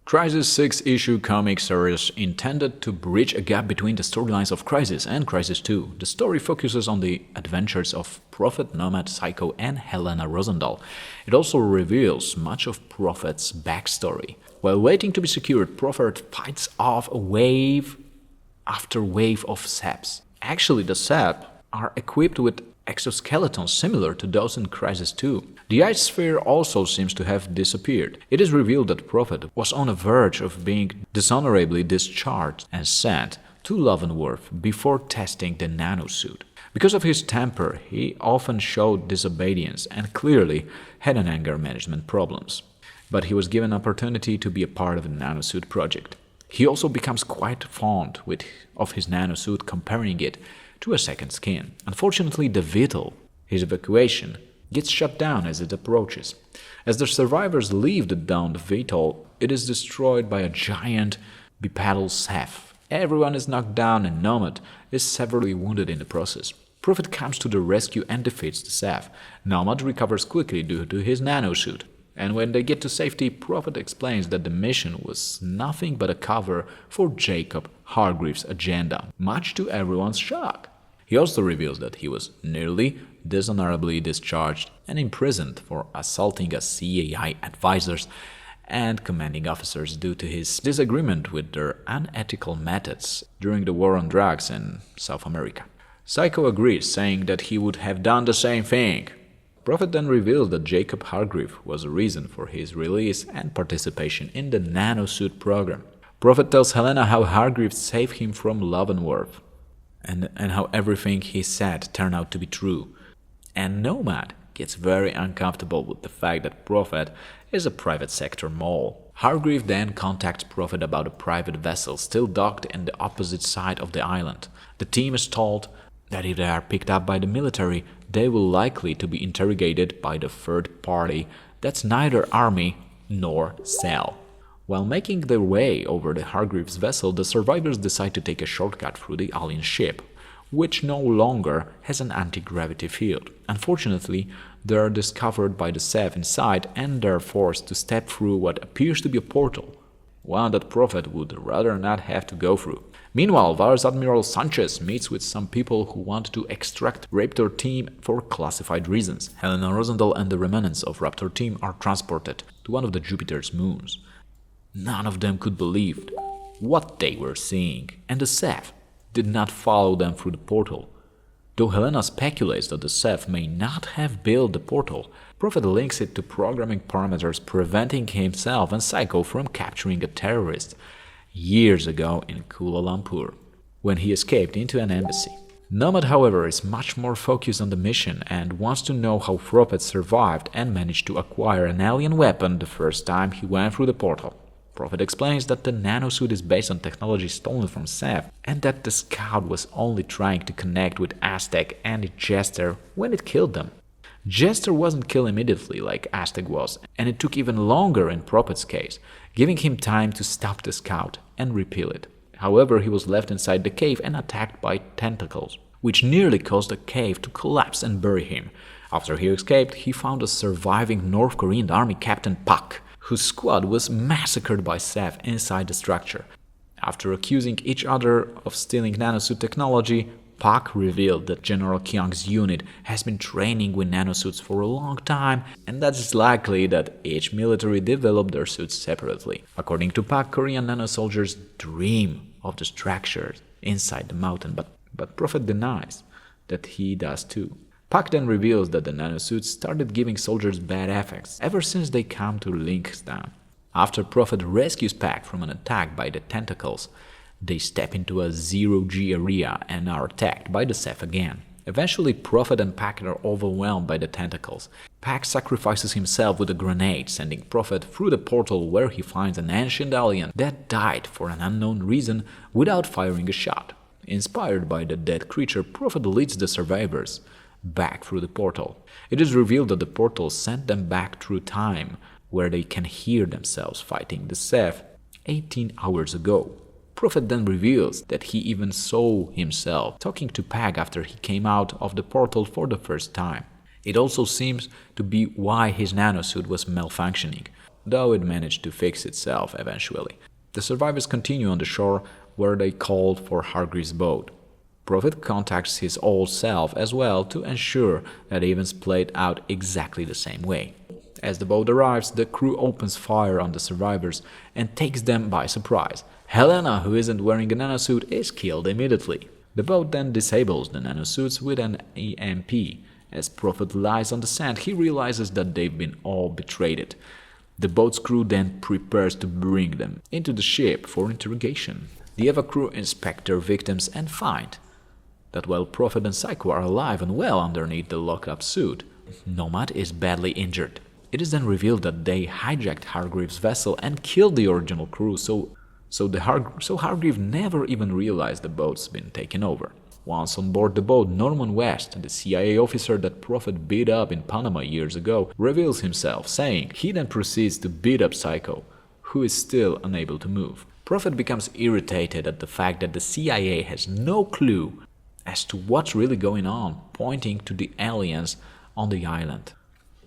Crysis 6-issue comic series intended to bridge a gap between the storylines of Crysis and Crysis 2. The story focuses on the adventures of Prophet, Nomad, Psycho, and Helena Rosendahl. It also reveals much of Prophet's backstory. While waiting to be secured, Prophet fights off a wave after wave of Seps. Actually, the Sep are equipped with exoskeletons similar to those in Crysis 2. The Ice Sphere also seems to have disappeared. It is revealed that Prophet was on the verge of being dishonorably discharged and sent to Leavenworth before testing the nanosuit. Because of his temper, he often showed disobedience and clearly had an anger management problems. But he was given opportunity to be a part of the nanosuit project. He also becomes quite fond of his nanosuit, comparing it to a second skin. Unfortunately, the Vittel, his evacuation, gets shut down as it approaches. As the survivors leave the downed Vittel, it is destroyed by a giant bipedal Ceph. Everyone is knocked down and Nomad is severely wounded in the process. Prophet comes to the rescue and defeats the Ceph. Nomad recovers quickly due to his nanosuit. And when they get to safety, Prophet explains that the mission was nothing but a cover for Jacob Hargreaves' agenda, much to everyone's shock. He also reveals that he was nearly dishonorably discharged and imprisoned for assaulting a CAI advisors and commanding officers due to his disagreement with their unethical methods during the war on drugs in South America. Psycho agrees, saying that he would have done the same thing. Prophet then reveals that Jacob Hargreaves was a reason for his release and participation in the nanosuit program. Prophet tells Helena how Hargreaves saved him from Leavenworth, and how everything he said turned out to be true. And Nomad gets very uncomfortable with the fact that Prophet is a private sector mole. Hargreaves then contacts Prophet about a private vessel still docked in the opposite side of the island. The team is told that if they are picked up by the military, they will likely to be interrogated by the third party that's neither army nor cell. While making their way over the Hargreaves vessel, the survivors decide to take a shortcut through the alien ship, which no longer has an anti-gravity field. Unfortunately, they are discovered by the Ceph inside and are forced to step through what appears to be a portal, one that Prophet would rather not have to go through. Meanwhile, Vice Admiral Sanchez meets with some people who want to extract Raptor Team for classified reasons. Helena Rosendahl and the remnants of Raptor Team are transported to one of the Jupiter's moons. None of them could believe what they were seeing, and the Ceph did not follow them through the portal. Though Helena speculates that the Ceph may not have built the portal, Prophet links it to programming parameters preventing himself and Psycho from capturing a terrorist years ago in Kuala Lumpur, when he escaped into an embassy. Nomad, however, is much more focused on the mission and wants to know how Prophet survived and managed to acquire an alien weapon the first time he went through the portal. Prophet explains that the nanosuit is based on technology stolen from Ceph, and that the scout was only trying to connect with Aztec and Jester when it killed them. Jester wasn't killed immediately like Aztec was, and it took even longer in Prophet's case, giving him time to stop the scout and repel it. However, he was left inside the cave and attacked by tentacles, which nearly caused the cave to collapse and bury him. After he escaped, he found a surviving North Korean army captain Pak, whose squad was massacred by Ceph inside the structure. After accusing each other of stealing nanosuit technology, Pak revealed that General Kyung's unit has been training with nanosuits for a long time, and that it's likely that each military developed their suits separately. According to Pak, Korean nanosoldiers dream of the structures inside the mountain, but Prophet denies that he does too. Pak then reveals that the nanosuits started giving soldiers bad effects ever since they come to Linksdown. After Prophet rescues Pak from an attack by the tentacles, they step into a zero-G area and are attacked by the Ceph again. Eventually, Prophet and Pak are overwhelmed by the tentacles. Pak sacrifices himself with a grenade, sending Prophet through the portal where he finds an ancient alien that died for an unknown reason without firing a shot. Inspired by the dead creature, Prophet leads the survivors back through the portal. It is revealed that the portal sent them back through time, where they can hear themselves fighting the Ceph 18 hours ago. Prophet then reveals that he even saw himself talking to Pak after he came out of the portal for the first time. It also seems to be why his nanosuit was malfunctioning. though it managed to fix itself eventually. The survivors continue on the shore where they called for Hargreaves' boat. Prophet contacts his old self as well to ensure that events played out exactly the same way. As the boat arrives, the crew opens fire on the survivors and takes them by surprise. Helena, who isn't wearing a nanosuit, is killed immediately. The boat then disables the nanosuits with an EMP. As Prophet lies on the sand, he realizes that they've been all betrayed. The boat's crew then prepares to bring them into the ship for interrogation. The Eva crew inspect their victims and find that while Prophet and Psycho are alive and well underneath the locked-up suit, Nomad is badly injured. It is then revealed that they hijacked Hargreaves' vessel and killed the original crew, so Hargreaves never even realized the boat's been taken over. Once on board the boat, Norman West, the CIA officer that Prophet beat up in Panama years ago, reveals himself, saying he then proceeds to beat up Psycho, who is still unable to move. Prophet becomes irritated at the fact that the CIA has no clue as to what's really going on, pointing to the aliens on the island.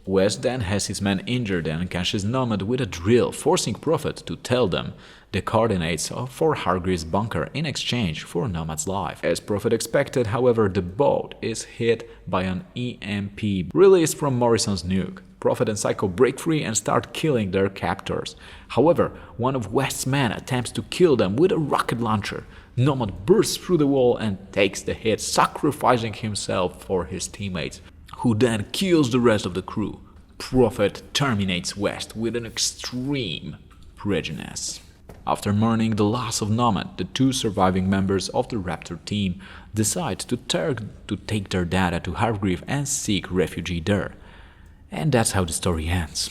West then has his men injured and catches Nomad with a drill, forcing Prophet to tell them the coordinates for Hargreaves' bunker in exchange for Nomad's life. As Prophet expected, however, the boat is hit by an EMP released from Morrison's nuke. Prophet and Psycho break free and start killing their captors. However, one of West's men attempts to kill them with a rocket launcher. Nomad bursts through the wall and takes the hit, sacrificing himself for his teammates, who then kills the rest of the crew. Prophet terminates West with an extreme prejudice. After mourning the loss of Nomad, the two surviving members of the Raptor team decide to take their data to Hargreaves and seek refuge there. And that's how the story ends.